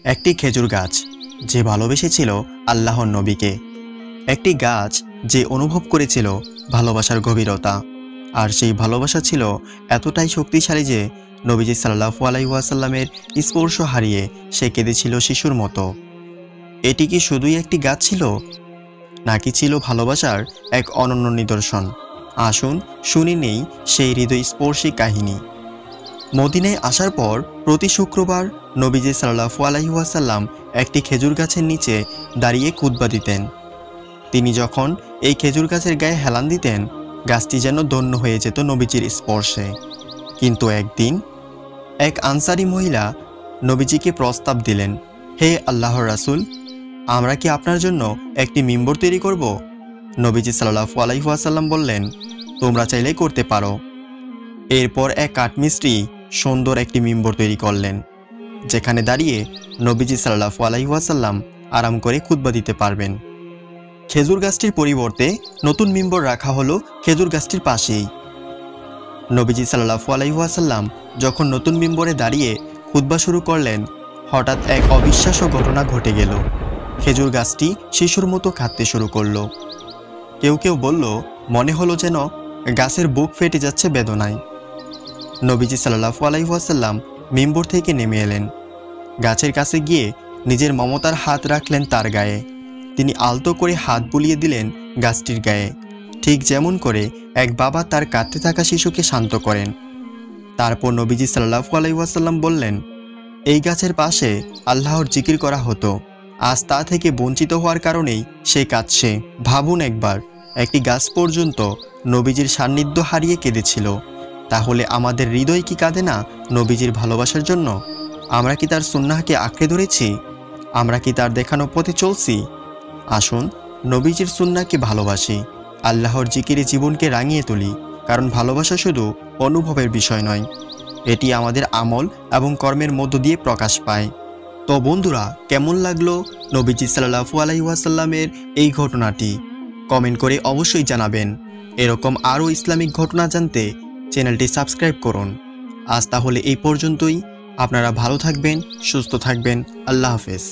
একটি খেজুর গাছ যে ভালোবেসেছিল আল্লাহর নবীকে, একটি গাছ যে অনুভব করেছিল ভালোবাসার গভীরতা, আর সেই ভালোবাসা ছিল এতটাই শক্তিশালী যে নবীজি সাল্লাল্লাহু আলাইহি ওয়াসাল্লামের স্পর্শ হারিয়ে সে কেঁদেছিল শিশুর মতো। এটি কি শুধুই একটি গাছ ছিল, নাকি ছিল ভালোবাসার এক অনন্য নিদর্শন? আসুন শুনে নেই সেই হৃদয়স্পর্শী কাহিনী। মদিনায় আসার পর প্রতি শুক্রবার নবীজি সাল্লাল্লাহু আলাইহি ওয়াসাল্লাম একটি খেজুর গাছের নিচে দাঁড়িয়ে খুতবা দিতেন। তিনি যখন এই খেজুর গাছের গায়ে হেলান দিতেন, গাছটি যেন ধন্য হয়ে যেত নবীজির স্পর্শে। কিন্তু একদিন এক আনসারী মহিলা নবীজিকে প্রস্তাব দিলেন, হে আল্লাহর রাসূল, আমরা কি আপনার জন্য একটি মিম্বর তৈরি করব? নবীজি সাল্লাল্লাহু আলাইহি ওয়াসাল্লাম বললেন, তোমরা চাইলে করতে পারো। এরপর এক কাঠমিস্ত্রি সুন্দর একটি মিম্বর তৈরি করলেন, যেখানে দাঁড়িয়ে নবীজি সাল্লাল্লাহু আলাইহি ওয়াসাল্লাম আরাম করে খুতবা দিতে পারবেন। খেজুর গাছটির পরিবর্তে নতুন মিম্বর রাখা হলো খেজুর গাছটির পাশেই। নবীজি সাল্লাল্লাহু আলাইহি ওয়াসাল্লাম যখন নতুন মিম্বরে দাঁড়িয়ে খুতবা শুরু করলেন, হঠাৎ এক অবিশ্বাস্য ঘটনা ঘটে গেল। খেজুর গাছটি শিশুর মতো কাঁদতে শুরু করলো। কেউ কেউ বলল, মনে হলো যেন গাছের বুক ফেটে যাচ্ছে বেদনায়। নবীজি সাল্লাল্লাহু আলাইহি ওয়াসাল্লাম মিম্বর থেকে নেমে এলেন, গাছের কাছে গিয়ে নিজের মমতার হাত রাখলেন তার গায়ে। তিনি আলতো করে হাত বুলিয়ে দিলেন গাছটির গায়ে, ঠিক যেমন করে এক বাবা তার কাঁদতে থাকা শিশুকে শান্ত করেন। তারপর নবীজি সাল্লাল্লাহু আলাইহি ওয়াসাল্লাম বললেন, এই গাছের পাশে আল্লাহর জিকির করা হতো, আজ তা থেকে বঞ্চিত হওয়ার কারণেই সে কাঁদছে। ভাবুন একবার, একটি গাছ পর্যন্ত নবীজির সান্নিধ্য হারিয়ে কেঁদেছিল। তাহলে আমাদের হৃদয় কি কাঁদে না নবীজির ভালোবাসার জন্য? আমরা কি তার সুন্নাহকে আঁকড়ে ধরেছি? আমরা কি তার দেখানো পথে চলছি? আসুন নবীজির সুন্নাহকে ভালোবাসি, আল্লাহর জিকিরে জীবনকে রাঙিয়ে তুলি। কারণ ভালোবাসা শুধু অনুভবের বিষয় নয়, এটি আমাদের আমল এবং কর্মের মধ্য দিয়ে প্রকাশ পায়। তো বন্ধুরা, কেমন লাগলো নবীজি সাল্লাল্লাহু আলাইহি ওয়াসাল্লামের এই ঘটনাটি? কমেন্ট করে অবশ্যই জানাবেন। এরকম আরও ইসলামিক ঘটনা জানতে চ্যানেলটি সাবস্ক্রাইব করুন। আজ তাহলে এই পর্যন্তই। আপনারা ভালো থাকবেন, সুস্থ থাকবেন। আল্লাহ হাফেজ।